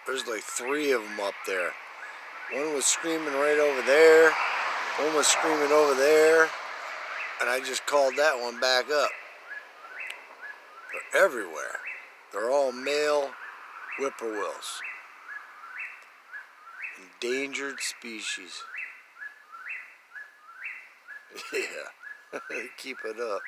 There's like 3 of them up there. One was screaming right over there. One was screaming over there. And I just called that one back up. They're everywhere. They're all male whippoorwills. Endangered species. Yeah, keep it up.